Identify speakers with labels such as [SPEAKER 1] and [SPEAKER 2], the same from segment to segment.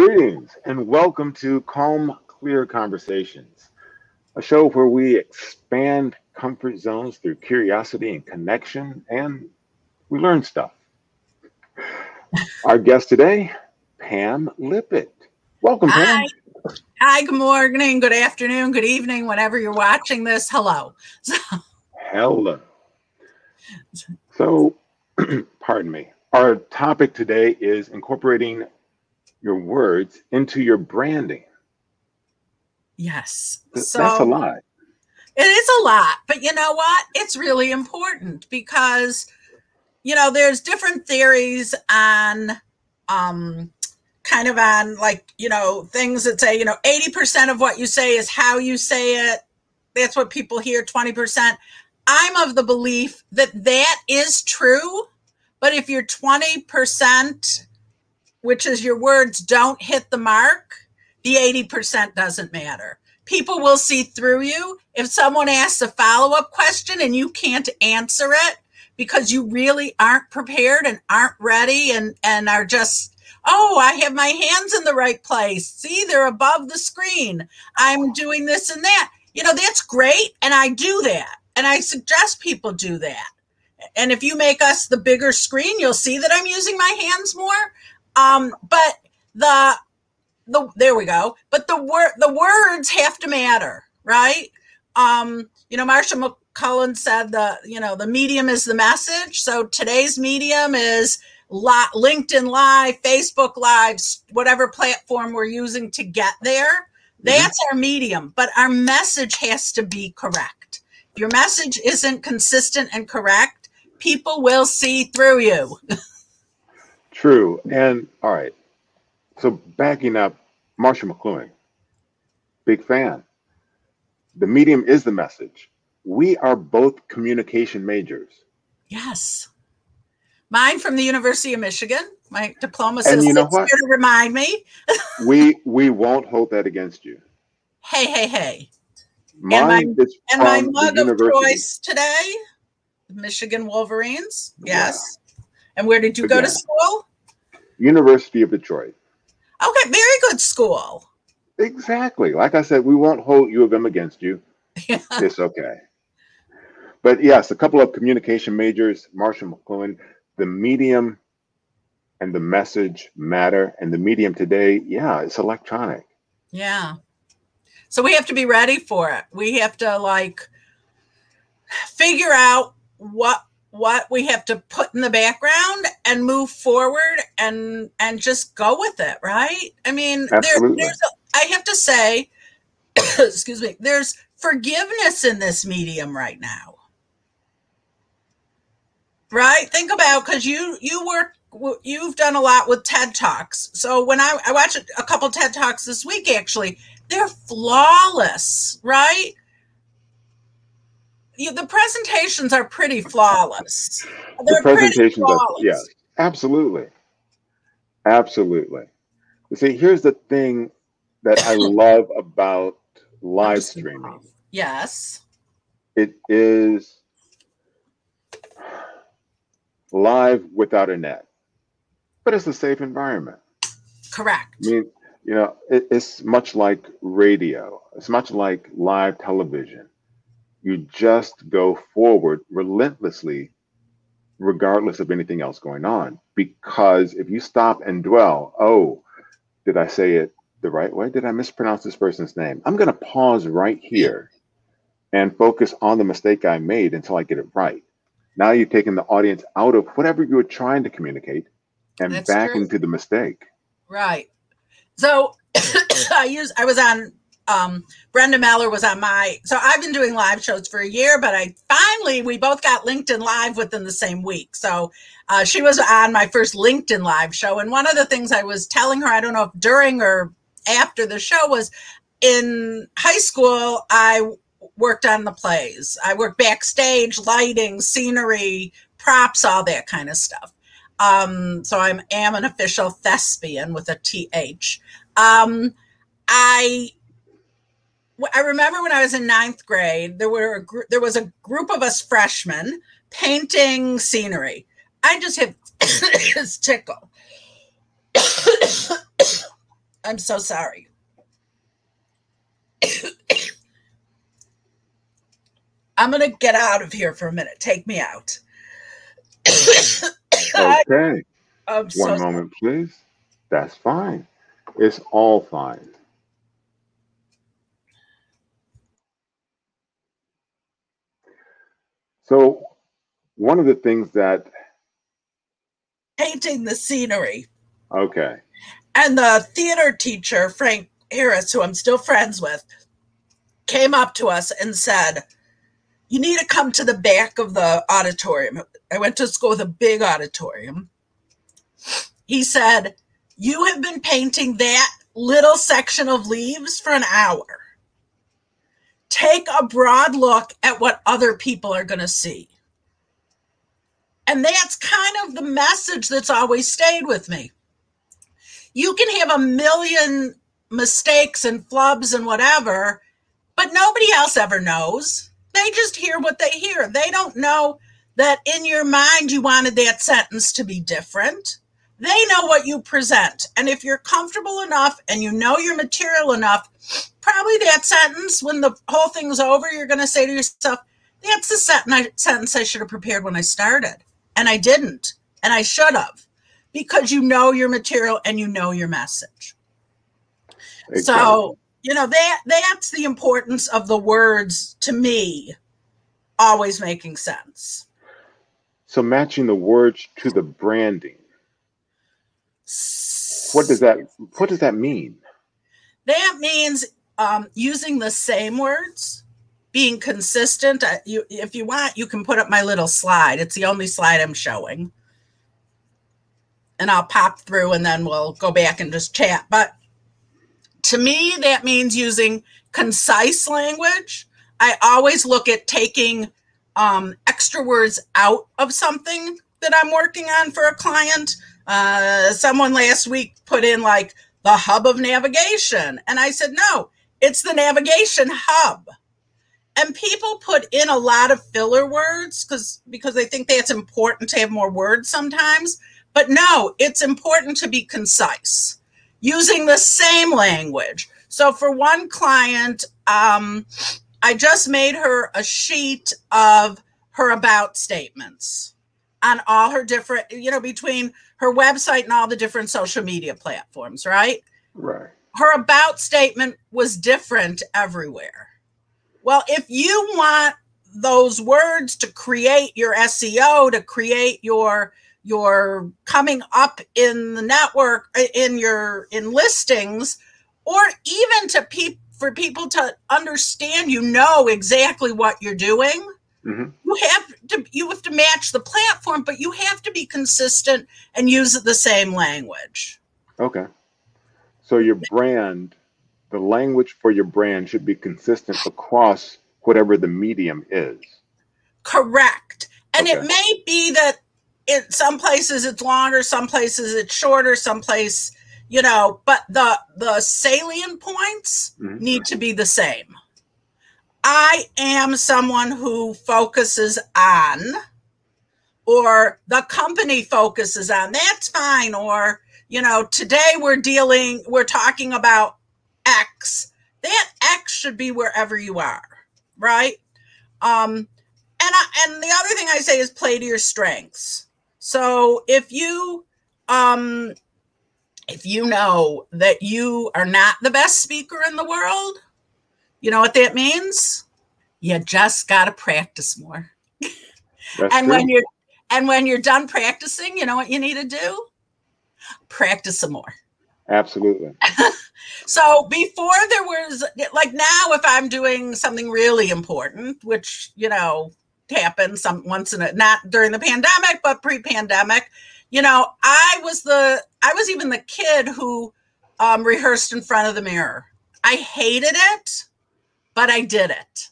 [SPEAKER 1] Greetings and welcome to Calm, Clear Conversations, a show where we expand comfort zones through curiosity and connection, and we learn stuff. Our guest today, Pam Lippitt. Welcome, Pam.
[SPEAKER 2] Hi. Hi, good morning, good afternoon, good evening, whenever you're watching this. Hello.
[SPEAKER 1] Hello. So, pardon me. Our topic today is incorporating your words into your branding.
[SPEAKER 2] Yes.
[SPEAKER 1] That's a lot.
[SPEAKER 2] It is a lot, but you know what? It's really important because, there's different theories on, things that say, 80% of what you say is how you say it. That's what people hear, 20%. I'm of the belief that that is true, but if you're 20%, which is your words don't hit the mark, the 80% doesn't matter. People will see through you. If someone asks a follow-up question and you can't answer it because you really aren't prepared and aren't ready and are just, I have my hands in the right place. See, they're above the screen. I'm doing this and that. That's great. And I do that. And I suggest people do that. And if you make us the bigger screen, you'll see that I'm using my hands more. But there we go. But the words have to matter, right? Marsha McCullen said the medium is the message. So today's medium is LinkedIn Live, Facebook Live, whatever platform we're using to get there. That's our medium, but our message has to be correct. If your message isn't consistent and correct, people will see through you.
[SPEAKER 1] True. And all right. So backing up, Marsha McLuhan, big fan. The medium is the message. We are both communication majors.
[SPEAKER 2] Yes. Mine from the University of Michigan. My diploma says
[SPEAKER 1] here
[SPEAKER 2] to remind me.
[SPEAKER 1] we won't hold that against you.
[SPEAKER 2] Hey.
[SPEAKER 1] Mine is
[SPEAKER 2] and my mug of choice today, Michigan Wolverines. Yes. Yeah. And where did you go to school?
[SPEAKER 1] University of Detroit.
[SPEAKER 2] Okay, very good school.
[SPEAKER 1] Exactly. Like I said, we won't hold U of M against you. Yeah. It's okay. But yes, a couple of communication majors, Marsha McLuhan, the medium and the message matter. And the medium today, it's electronic.
[SPEAKER 2] Yeah. So we have to be ready for it. We have to figure out what we have to put in the background and move forward and just go with it, right? I mean, I have to say, excuse me, there's forgiveness in this medium right now, right? Think about, because you've done a lot with TED Talks. So when I watched a couple TED Talks this week, actually, they're flawless, right? The presentations are pretty flawless.
[SPEAKER 1] The presentations are, yes, absolutely. Absolutely. You see, here's the thing that I love about live streaming.
[SPEAKER 2] Yes.
[SPEAKER 1] It is live without a net, but it's a safe environment.
[SPEAKER 2] Correct.
[SPEAKER 1] I mean, it's much like radio. It's much like live television. You just go forward relentlessly, regardless of anything else going on. Because if you stop and dwell, did I say it the right way? Did I mispronounce this person's name? I'm going to pause right here and focus on the mistake I made until I get it right. Now you've taken the audience out of whatever you were trying to communicate and That's back true. Into the mistake.
[SPEAKER 2] Right. So I was on, Brenda Meller was on so I've been doing live shows for a year, but we both got LinkedIn Live within the same week. So she was on my first LinkedIn Live show. And one of the things I was telling her, I don't know if during or after the show, was in high school, I worked on the plays. I worked backstage, lighting, scenery, props, all that kind of stuff. So I am an official thespian with a TH. I remember when I was in 9th grade, there was a group of us freshmen painting scenery. I just have this tickle. I'm so sorry. I'm going to get out of here for a minute. Take me out.
[SPEAKER 1] Okay.
[SPEAKER 2] I'm so
[SPEAKER 1] One
[SPEAKER 2] sorry.
[SPEAKER 1] moment, please. That's fine. It's all fine. So, one of the things that,
[SPEAKER 2] Painting the scenery.
[SPEAKER 1] okay,
[SPEAKER 2] And the theater teacher, Frank Harris, who I'm still friends with, came up to us and said, you need to come to the back of the auditorium. I went to school with a big auditorium. He said, you have been painting that little section of leaves for an hour. Take a broad look at what other people are going to see. And that's kind of the message that's always stayed with me. You can have a million mistakes and flubs and whatever, but nobody else ever knows. They just hear what they hear. They don't know that in your mind you wanted that sentence to be different. They know what you present. And if you're comfortable enough and you know your material enough, probably that sentence, when the whole thing's over, you're going to say to yourself, that's the sentence I should have prepared when I started. And I didn't. And I should have. Because you know your material and you know your message.
[SPEAKER 1] exactly.
[SPEAKER 2] So, that's the importance of the words to me always making sense.
[SPEAKER 1] So, matching the words to the branding. What does that mean?
[SPEAKER 2] That means using the same words, being consistent. If you want, you can put up my little slide. It's the only slide I'm showing. And I'll pop through and then we'll go back and just chat. But to me, that means using concise language. I always look at taking extra words out of something that I'm working on for a client. Someone last week put in like the hub of navigation. And I said, no, it's the navigation hub. And people put in a lot of filler words because they think that's important to have more words sometimes. But no, it's important to be concise, using the same language. So for one client, I just made her a sheet of her about statements on all her different, between her website and all the different social media platforms, right?
[SPEAKER 1] Right.
[SPEAKER 2] Her about statement was different everywhere. Well, if you want those words to create your SEO, to create your coming up in the network, in listings, or even for people to understand, exactly what you're doing. Mm-hmm. You have to match the platform, but you have to be consistent and use the same language.
[SPEAKER 1] Okay. So your brand, the language for your brand should be consistent across whatever the medium is.
[SPEAKER 2] Correct. And okay. It may be that in some places it's longer, some places it's shorter, some place, but the salient points mm-hmm. need to be the same. I am someone who focuses on, or the company focuses on, that's fine. Or, today we're talking about X. That X should be wherever you are, right? And the other thing I say is play to your strengths. So if you know that you are not the best speaker in the world, you know what that means? You just got to practice more.
[SPEAKER 1] That's true.
[SPEAKER 2] when you're done practicing, you know what you need to do? Practice some more.
[SPEAKER 1] Absolutely.
[SPEAKER 2] So before there was, like now, if I'm doing something really important, which, happens not during the pandemic, but pre-pandemic, I was even the kid who rehearsed in front of the mirror. I hated it, but I did it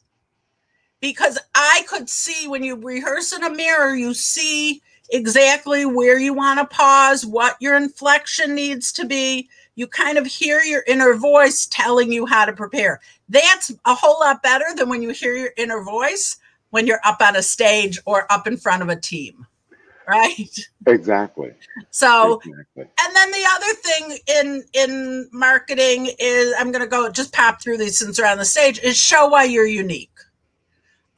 [SPEAKER 2] because I could see when you rehearse in a mirror, you see exactly where you want to pause, what your inflection needs to be. You kind of hear your inner voice telling you how to prepare. That's a whole lot better than when you hear your inner voice when you're up on a stage or up in front of a team. right?
[SPEAKER 1] Exactly.
[SPEAKER 2] So,
[SPEAKER 1] Exactly.
[SPEAKER 2] and then the other thing in marketing is, I'm going to go just pop through these since we're on the stage, is show why you're unique.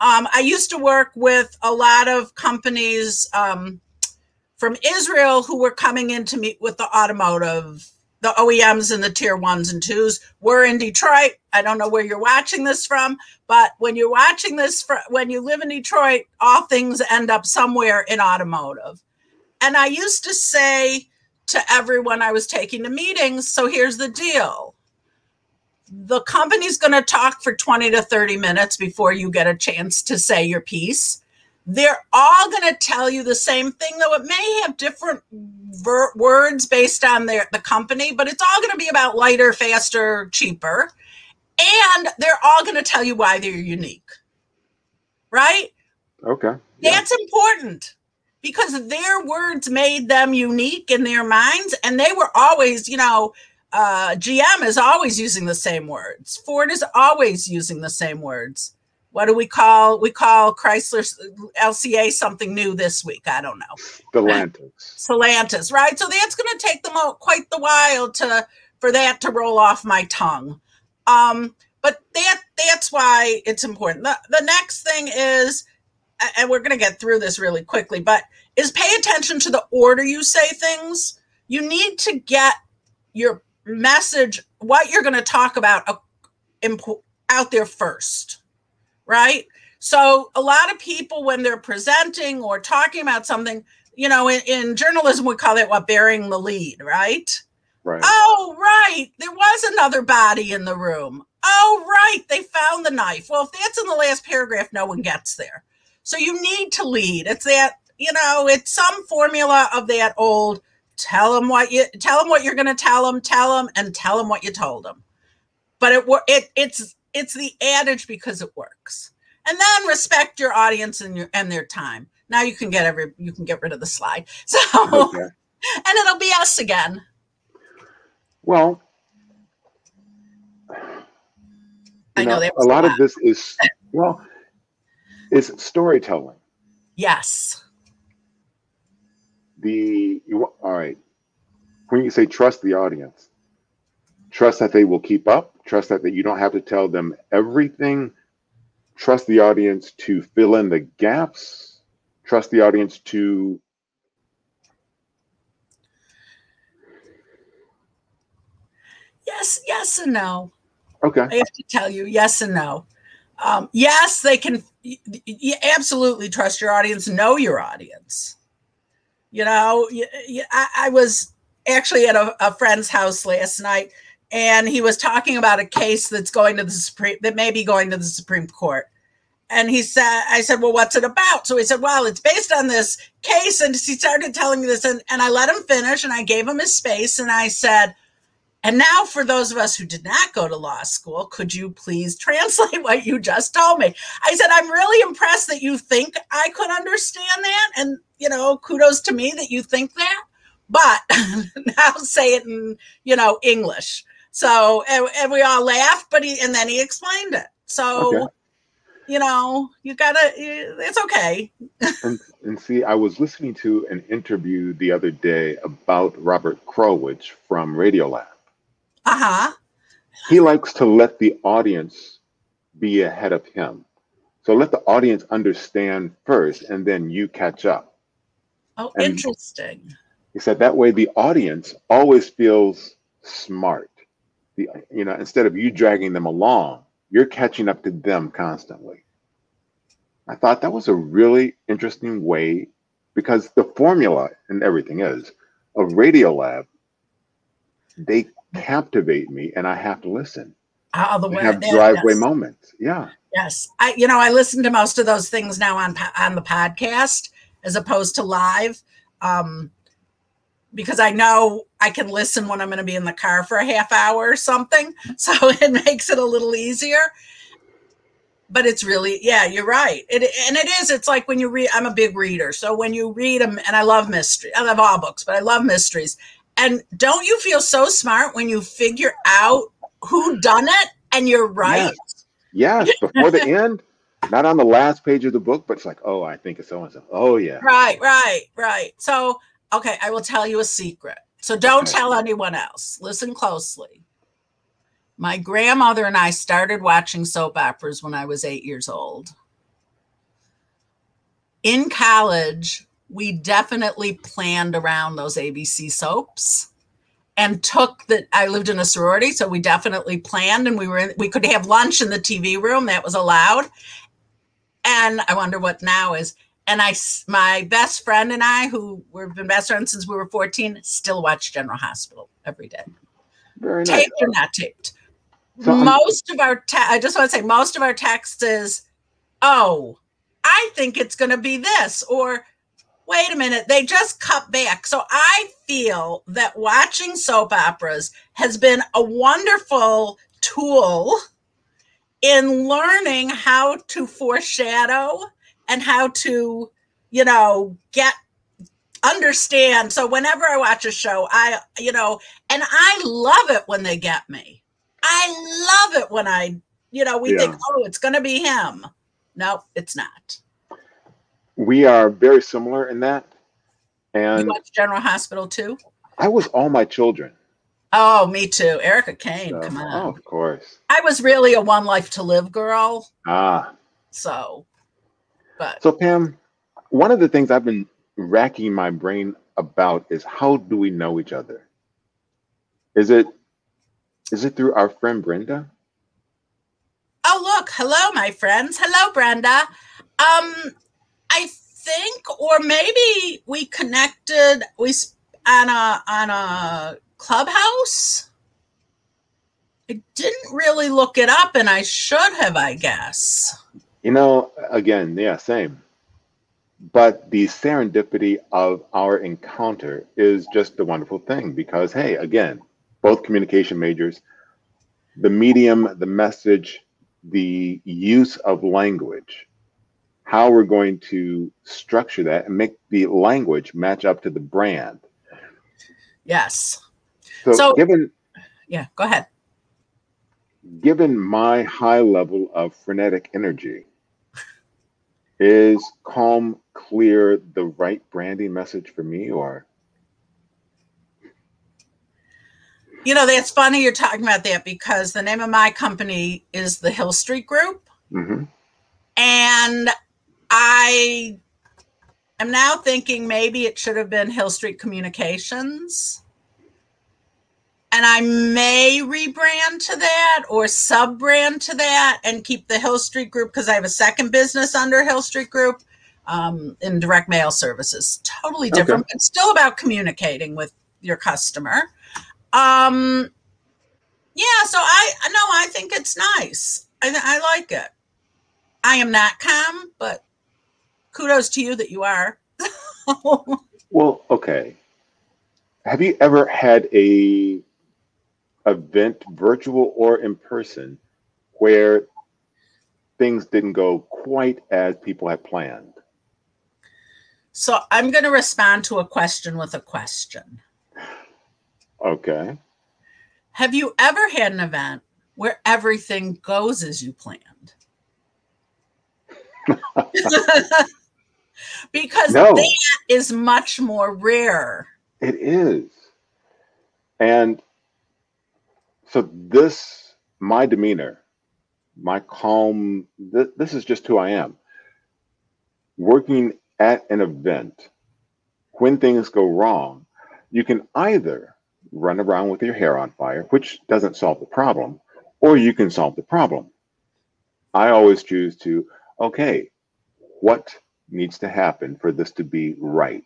[SPEAKER 2] I used to work with a lot of companies from Israel who were coming in to meet with the automotive, the OEMs and the tier ones and twos. We're in Detroit. I don't know where you're watching this from, but when you're watching this, when you live in Detroit, all things end up somewhere in automotive. And I used to say to everyone I was taking to meetings, so here's the deal. The company's going to talk for 20 to 30 minutes before you get a chance to say your piece. They're all going to tell you the same thing, though it may have different words based on the company, but it's all going to be about lighter, faster, cheaper. And they're all going to tell you why they're unique. Right?
[SPEAKER 1] Okay. Yeah.
[SPEAKER 2] That's important because their words made them unique in their minds. And they were always, GM is always using the same words. Ford is always using the same words. What do we call? We call Chrysler LCA something new this week. I don't know. Stellantis, right? So that's going to take them quite the while for that to roll off my tongue. But that's why it's important. The next thing is, and we're going to get through this really quickly, but is pay attention to the order you say things. You need to get your message, what you're going to talk about, out there first, right? So a lot of people, when they're presenting or talking about something, in journalism, we call it bearing the lead, right?
[SPEAKER 1] Right.
[SPEAKER 2] Oh, right. There was another body in the room. Oh, right. They found the knife. Well, if that's in the last paragraph, no one gets there. So you need to lead. It's that, it's some formula of that old, tell them what you're going to tell them, and tell them what you told them. But it's the adage because it works. And then respect your audience and their time. Now you can get rid of the slide. So, okay. And it'll be us again.
[SPEAKER 1] Well,
[SPEAKER 2] I know
[SPEAKER 1] a lot of this is, it's storytelling.
[SPEAKER 2] Yes.
[SPEAKER 1] All right. When you say trust the audience, trust that they will keep up, trust that you don't have to tell them everything, trust the audience to fill in the gaps, trust the audience to
[SPEAKER 2] Yes and no.
[SPEAKER 1] Okay.
[SPEAKER 2] I have to tell you, yes and no. Yes, they can. You absolutely trust your audience. Know your audience. I was actually at a friend's house last night, and he was talking about a case that's that may be going to the Supreme Court. And I said, well, what's it about? So he said, well, it's based on this case. And he started telling me this, and I let him finish, and I gave him his space, and I said, and now for those of us who did not go to law school, could you please translate what you just told me? I said, I'm really impressed that you think I could understand that. And, kudos to me that you think that. But now say it in, English. So, and we all laughed, and then he explained it. So, okay. It's okay.
[SPEAKER 1] and see, I was listening to an interview the other day about Robert Krulwich from Radiolab.
[SPEAKER 2] Uh-huh.
[SPEAKER 1] He likes to let the audience be ahead of him. So let the audience understand first, and then you catch up.
[SPEAKER 2] Oh, and interesting.
[SPEAKER 1] He said that way the audience always feels smart. Instead of you dragging them along, you're catching up to them constantly. I thought that was a really interesting way, because the formula and everything is of Radiolab, they captivate me, and I have to listen.
[SPEAKER 2] The way
[SPEAKER 1] have driveway moments. Yeah.
[SPEAKER 2] Yes. I listen to most of those things now on the podcast as opposed to live, because I know I can listen when I'm going to be in the car for a half hour or something. So it makes it a little easier. But it's really, yeah, you're right. It's like when you read, I'm a big reader. So when you read them, and I love mystery, I love all books, but I love mysteries. And don't you feel so smart when you figure out who done it and you're right?
[SPEAKER 1] Yes. Before the end, Not on the last page of the book, but it's like, oh, I think it's so and so. Oh yeah.
[SPEAKER 2] Right. So, okay, I will tell you a secret. So don't
[SPEAKER 1] Okay.
[SPEAKER 2] tell anyone else. Listen closely. My grandmother and I started watching soap operas when I was 8 years old. In college, we definitely planned around those ABC soaps and I lived in a sorority, so we definitely planned, and we could have lunch in the TV room. That was allowed. And I wonder what now is. And my best friend and I, who we've been best friends since we were 14, still watch General Hospital every day.
[SPEAKER 1] Very nice.
[SPEAKER 2] Taped or not taped.
[SPEAKER 1] So
[SPEAKER 2] I just want to say most of our text is, oh, I think it's going to be this, or wait a minute, they just cut back. So I feel that watching soap operas has been a wonderful tool in learning how to foreshadow and how to, understand. So whenever I watch a show, and I love it when they get me. I love it when we think, oh, it's going to be him. No, it's not.
[SPEAKER 1] We are very similar in that. And
[SPEAKER 2] you watch General Hospital too?
[SPEAKER 1] I was All My Children.
[SPEAKER 2] Oh, me too. Erica Kane, come on.
[SPEAKER 1] Oh, of course.
[SPEAKER 2] I was really a One Life to Live girl.
[SPEAKER 1] So Pam, one of the things I've been racking my brain about is how do we know each other? Is it through our friend Brenda?
[SPEAKER 2] Oh, look. Hello, my friends. Hello, Brenda. I think, or maybe we connected on a Clubhouse. I didn't really look it up, and I should have, I guess.
[SPEAKER 1] Again, yeah, same. But the serendipity of our encounter is just a wonderful thing because, hey, again, both communication majors, the medium, the message, the use of language, how we're going to structure that and make the language match up to the brand.
[SPEAKER 2] Yes.
[SPEAKER 1] So
[SPEAKER 2] go ahead.
[SPEAKER 1] Given my high level of frenetic energy, is calm, clear the right branding message for me, or?
[SPEAKER 2] That's funny you're talking about that because the name of my company is the Hill Street Group.
[SPEAKER 1] Mm-hmm.
[SPEAKER 2] And I am now thinking maybe it should have been Hill Street Communications. And I may rebrand to that or sub-brand to that and keep the Hill Street Group because I have a second business under Hill Street Group in direct mail services. Totally different, but still about communicating with your customer. So I think it's nice. I like it. I am not calm, but kudos to you that you are.
[SPEAKER 1] Well, okay. Have you ever had a event, virtual or in person, where things didn't go quite as people had planned?
[SPEAKER 2] So I'm going to respond to a question with a question.
[SPEAKER 1] Okay.
[SPEAKER 2] Have you ever had an event where everything goes as you planned? Because that is much more rare.
[SPEAKER 1] It is. And so my demeanor, my calm, this is just who I am. Working at an event, when things go wrong, you can either run around with your hair on fire, which doesn't solve the problem, or you can solve the problem. I always choose to, okay, what needs to happen for this to be right?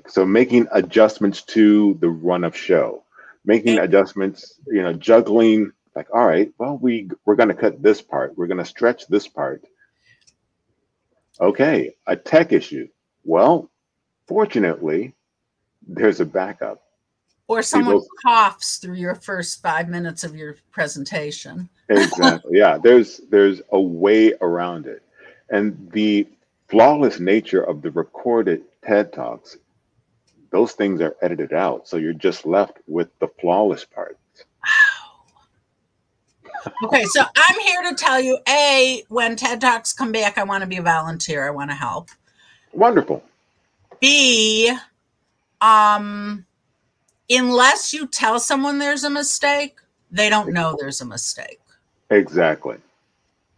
[SPEAKER 1] So making adjustments to the run of show, making adjustments, juggling, like, all right, well, we're going to cut this part. We're going to stretch this part. Okay, a tech issue. Well, fortunately, there's a backup.
[SPEAKER 2] Or someone coughs through your first 5 minutes of your presentation.
[SPEAKER 1] Exactly. Yeah, there's a way around it. And the flawless nature of the recorded TED Talks, those things are edited out. So you're just left with the flawless parts.
[SPEAKER 2] Okay, so I'm here to tell you, A, when TED Talks come back, I want to be a volunteer. I want to help.
[SPEAKER 1] Wonderful.
[SPEAKER 2] B, unless you tell someone there's a mistake, they don't know there's a mistake.
[SPEAKER 1] Exactly.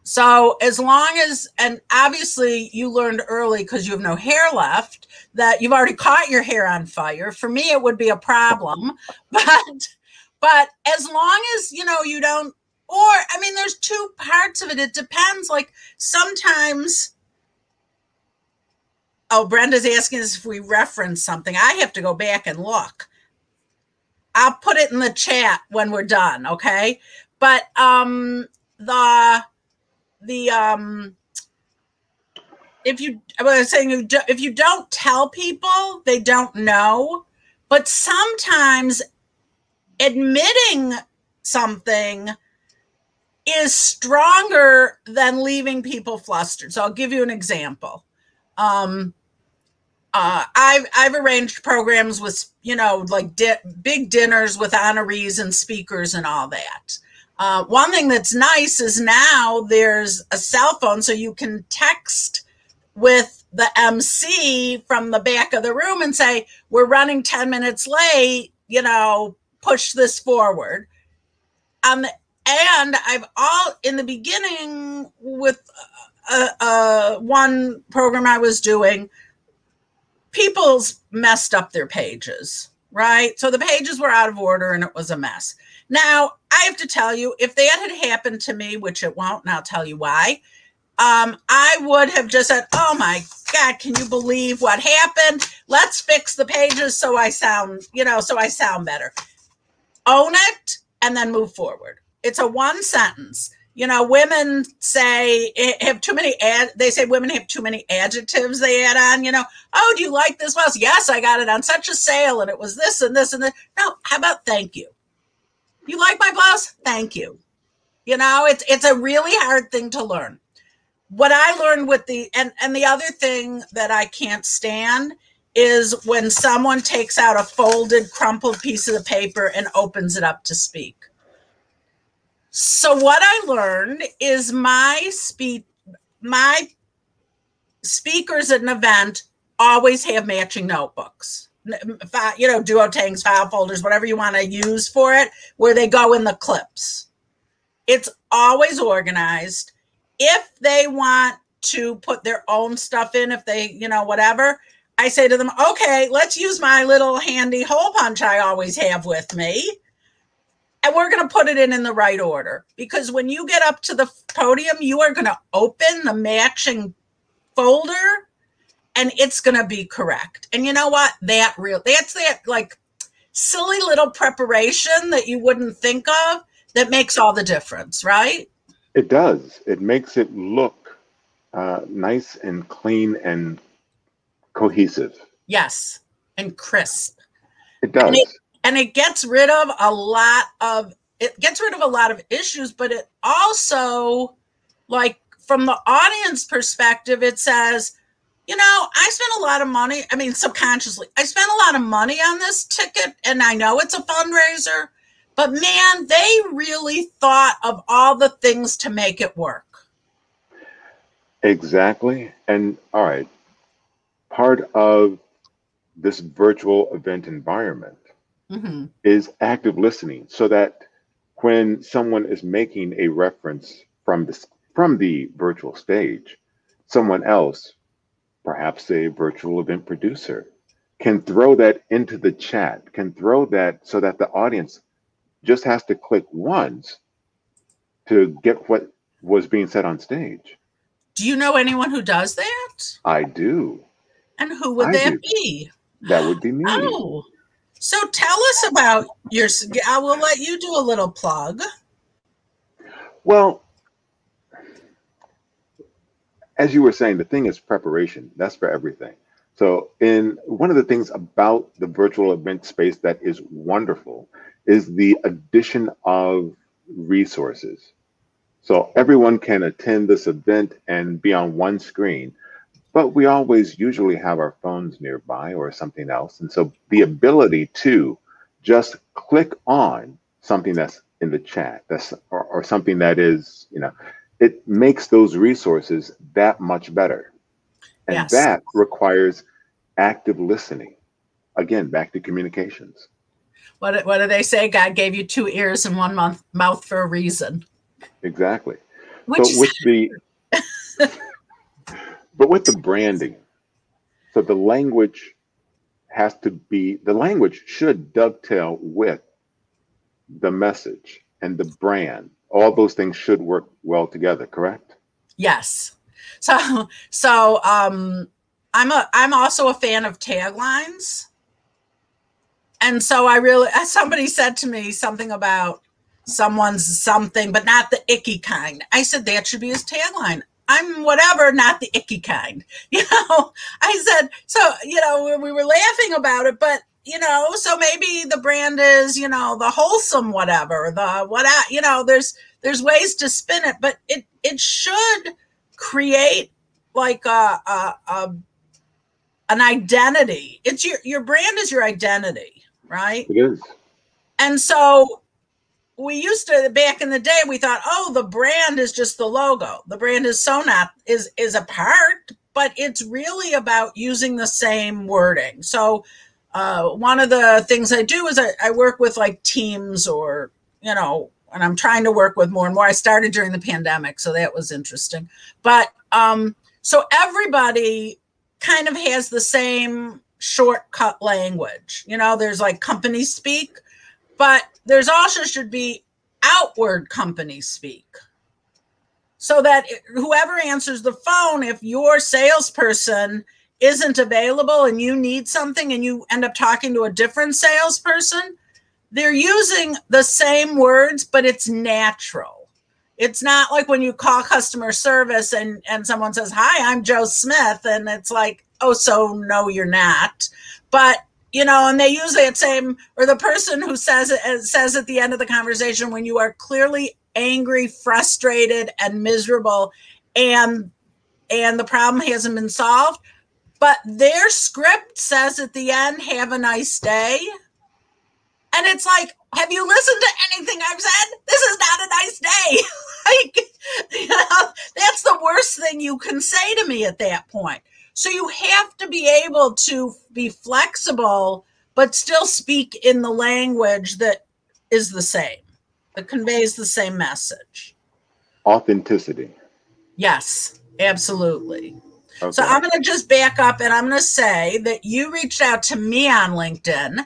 [SPEAKER 2] So as long as, and obviously you learned early because you have no hair left, that you've already caught your hair on fire. For me, it would be a problem, but as long as, you don't, or, I mean, there's two parts of it. It depends. Like sometimes, Brenda's asking us if we reference something. I have to go back and look. I'll put it in the chat when we're done. Okay. But, if you don't tell people, they don't know. But sometimes admitting something is stronger than leaving people flustered. So I'll give you an example. I've arranged programs with, like big dinners with honorees and speakers and all that. One thing that's nice is now there's a cell phone, so you can text with the MC from the back of the room and say, we're running 10 minutes late, push this forward. And I've in the beginning with one program I was doing, people's messed up their pages, right? So the pages were out of order and it was a mess. Now, I have to tell you, if that had happened to me, which it won't, and I'll tell you why, I would have just said, oh my God, can you believe what happened? Let's fix the pages so I sound better. Own it and then move forward. It's a one sentence. Women say they say women have too many adjectives they add on, oh, do you like this blouse? Yes, I got it on such a sale and it was this and this and that. No, how about thank you? You like my blouse? Thank you. It's a really hard thing to learn. What I learned with the other thing that I can't stand is when someone takes out a folded, crumpled piece of the paper and opens it up to speak. So what I learned is my speakers at an event always have matching notebooks, duotangs, file folders, whatever you want to use for it, where they go in the clips. It's always organized. If they want to put their own stuff in, if they, whatever, I say to them, okay, let's use my little handy hole punch I always have with me. And we're going to put it in the right order. Because when you get up to the podium, you are going to open the matching folder and it's going to be correct. And you know what? That's that like silly little preparation that you wouldn't think of that makes all the difference, right?
[SPEAKER 1] It does. It makes it look nice and clean and cohesive.
[SPEAKER 2] Yes, and crisp.
[SPEAKER 1] It does.
[SPEAKER 2] And it gets rid of a lot of issues, but it also, like from the audience perspective, it says, I spent a lot of money. I mean, subconsciously, I spent a lot of money on this ticket, and I know it's a fundraiser, but man, they really thought of all the things to make it work.
[SPEAKER 1] Exactly. And all right, part of this virtual event environment is active listening, so that when someone is making a reference from the virtual stage, someone else, perhaps a virtual event producer, can throw that into the chat, can throw that so that the audience just has to click once to get what was being said on stage.
[SPEAKER 2] Do you know anyone who does that?
[SPEAKER 1] I do.
[SPEAKER 2] And who would that be?
[SPEAKER 1] That would be me.
[SPEAKER 2] Oh, so tell us about I will let you do a little plug.
[SPEAKER 1] Well, as you were saying, the thing is preparation. That's for everything. So one of the things about the virtual event space that is wonderful is the addition of resources. So everyone can attend this event and be on one screen, but we always usually have our phones nearby or something else. And so the ability to just click on something that's in the chat. That's or something that is, it makes those resources that much better. And
[SPEAKER 2] Yes.
[SPEAKER 1] that requires active listening. Again, back to communications.
[SPEAKER 2] What do they say? God gave you two ears and one mouth for a reason.
[SPEAKER 1] Exactly.
[SPEAKER 2] Which
[SPEAKER 1] So
[SPEAKER 2] is
[SPEAKER 1] with the branding, so the language should dovetail with the message and the brand. All those things should work well together, correct?
[SPEAKER 2] yes. So I'm also a fan of taglines. And so somebody said to me something about someone's something, but not the icky kind. I said, that should be his tagline. I'm whatever, not the icky kind. I said, so, we were laughing about it, but, so maybe the brand is, the wholesome, whatever, there's ways to spin it, but it should create like an identity. It's your brand is your identity, right?
[SPEAKER 1] It is.
[SPEAKER 2] And so we used to, back in the day, we thought, oh, the brand is just the logo. The brand is is a part, but it's really about using the same wording. So one of the things I do is I work with like teams or, and I'm trying to work with more and more. I started during the pandemic, so that was interesting. But so everybody kind of has the same shortcut language. There's like company speak, but there's also should be outward company speak. So that whoever answers the phone, if your salesperson isn't available and you need something and you end up talking to a different salesperson, they're using the same words, but it's natural. It's not like when you call customer service and someone says, hi, I'm Joe Smith. And it's like, oh, so no, you're not. But, and they use that same, or the person who says at the end of the conversation, when you are clearly angry, frustrated, and miserable, and the problem hasn't been solved, but their script says at the end, have a nice day. And it's like, have you listened to anything I've said? This is not a nice day. That's the worst thing you can say to me at that point. So you have to be able to be flexible, but still speak in the language that is the same, that conveys the same message.
[SPEAKER 1] Authenticity.
[SPEAKER 2] Yes, absolutely.
[SPEAKER 1] Okay.
[SPEAKER 2] So I'm going to just back up and I'm going to say that you reached out to me on LinkedIn.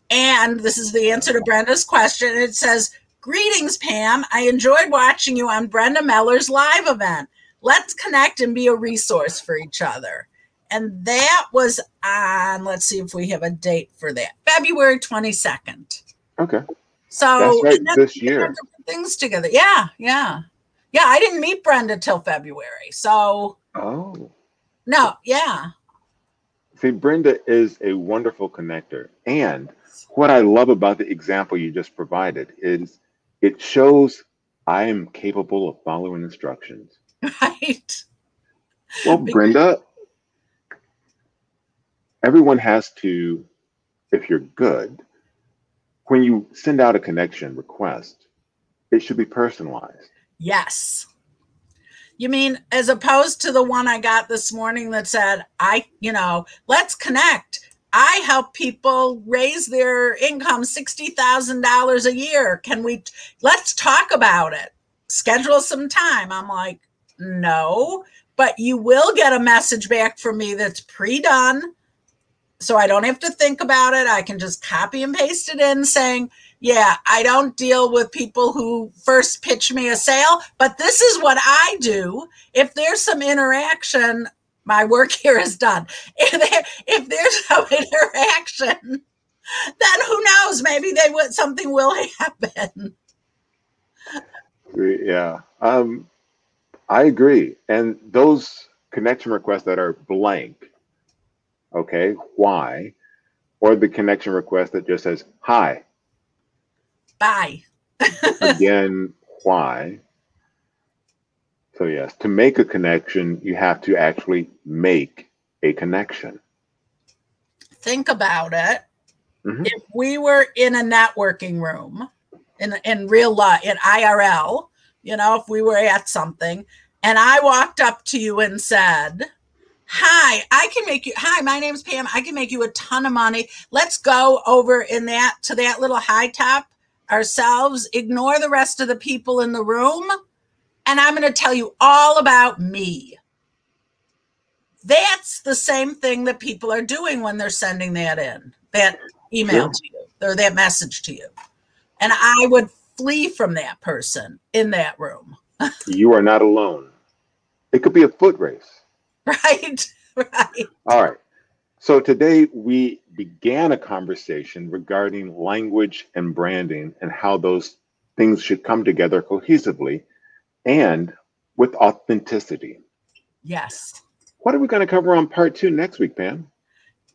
[SPEAKER 2] And this is the answer to Brenda's question. It says, greetings, Pam. I enjoyed watching you on Brenda Meller's live event. Let's connect and be a resource for each other. And that was on, let's see if we have a date for that, February 22nd.
[SPEAKER 1] Okay.
[SPEAKER 2] So
[SPEAKER 1] that's right, this year.
[SPEAKER 2] Things together. Yeah. I didn't meet Brenda till February. So.
[SPEAKER 1] Oh.
[SPEAKER 2] No, yeah.
[SPEAKER 1] See, Brenda is a wonderful connector. And what I love about the example you just provided is it shows I am capable of following instructions.
[SPEAKER 2] Right.
[SPEAKER 1] Well, Brenda, everyone has to, if you're good, when you send out a connection request, it should be personalized.
[SPEAKER 2] Yes. You mean as opposed to the one I got this morning that said, let's connect. I help people raise their income $60,000 a year. Let's talk about it. Schedule some time. I'm like, no, but you will get a message back from me that's pre-done. So I don't have to think about it. I can just copy and paste it in saying, yeah, I don't deal with people who first pitch me a sale, but this is what I do. If there's some interaction, my work here is done. If there's no interaction, then who knows? Maybe something will happen.
[SPEAKER 1] Yeah, I agree. And those connection requests that are blank, okay, why? Or the connection request that just says, hi.
[SPEAKER 2] Bye.
[SPEAKER 1] Again, why? So yes, to make a connection, you have to actually make a connection.
[SPEAKER 2] Think about it. Mm-hmm. If we were in a networking room in real life, in IRL, you know, if we were at something and I walked up to you and said, hi, my name's Pam. I can make you a ton of money. Let's go over to that little high top ourselves, ignore the rest of the people in the room. And I'm going to tell you all about me. That's the same thing that people are doing when they're sending that email to you or that message to you. And I would flee from that person in that room.
[SPEAKER 1] You are not alone. It could be a foot race.
[SPEAKER 2] Right.
[SPEAKER 1] All right. So today we began a conversation regarding language and branding and how those things should come together cohesively and with authenticity.
[SPEAKER 2] Yes.
[SPEAKER 1] What are we going to cover on part 2 next week, Pam?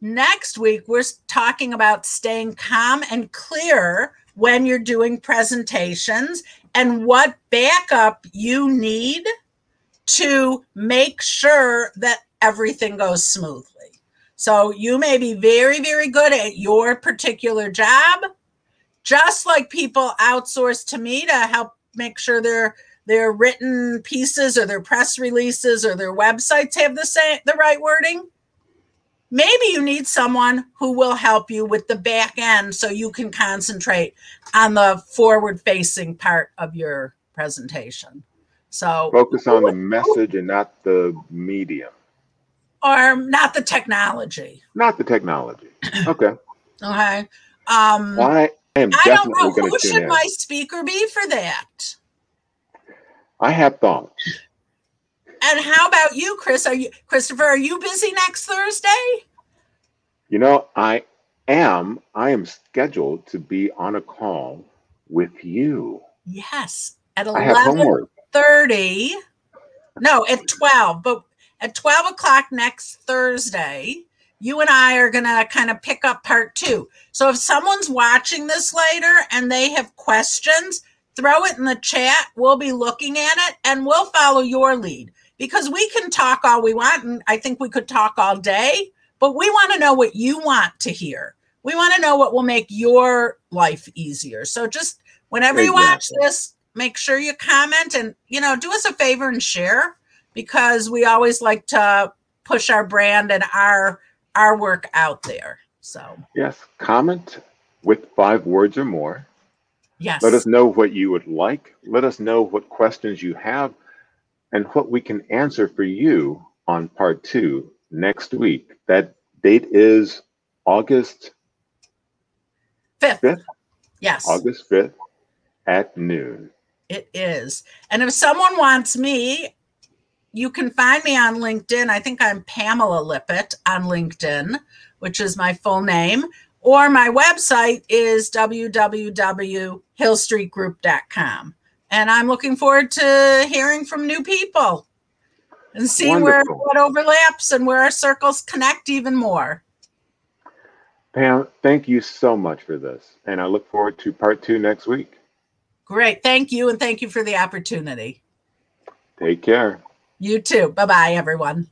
[SPEAKER 2] Next week, we're talking about staying calm and clear when you're doing presentations and what backup you need to make sure that everything goes smoothly. So you may be very, very good at your particular job, just like people outsource to me to help make sure their written pieces or their press releases or their websites have the right wording. Maybe you need someone who will help you with the back end so you can concentrate on the forward-facing part of your presentation. So
[SPEAKER 1] focus on the message and not the medium.
[SPEAKER 2] Or not the technology.
[SPEAKER 1] Not the technology. Okay.
[SPEAKER 2] Okay.
[SPEAKER 1] I am
[SPEAKER 2] I don't know.
[SPEAKER 1] definitely going
[SPEAKER 2] Who
[SPEAKER 1] to tune
[SPEAKER 2] should
[SPEAKER 1] in.
[SPEAKER 2] my speaker be for that?
[SPEAKER 1] I have thoughts.
[SPEAKER 2] And how about you, Christopher? Are you busy next Thursday?
[SPEAKER 1] You know, I am scheduled to be on a call with you.
[SPEAKER 2] Yes, at
[SPEAKER 1] I have homework.
[SPEAKER 2] 11:30. No, at 12. But at 12 o'clock next Thursday, you and I are going to kind of pick up part 2. So if someone's watching this later and they have questions, throw it in the chat. We'll be looking at it and we'll follow your lead because we can talk all we want. And I think we could talk all day, but we want to know what you want to hear. We want to know what will make your life easier. So just whenever you watch this, make sure you comment and, you know, do us a favor and share because we always like to push our brand and our work out there. So
[SPEAKER 1] yes, comment with 5 words or more.
[SPEAKER 2] Yes.
[SPEAKER 1] Let us know what you would like. Let us know what questions you have and what we can answer for you on part 2 next week. That date is August 5th.
[SPEAKER 2] Yes.
[SPEAKER 1] August 5th at noon.
[SPEAKER 2] It is. And if someone wants me, you can find me on LinkedIn. I think I'm Pamela Lippitt on LinkedIn, which is my full name. Or my website is www.hillstreetgroup.com. And I'm looking forward to hearing from new people and see what overlaps and where our circles connect even more.
[SPEAKER 1] Pam, thank you so much for this. And I look forward to part 2 next week.
[SPEAKER 2] Great. Thank you. And thank you for the opportunity.
[SPEAKER 1] Take care.
[SPEAKER 2] You too. Bye-bye, everyone.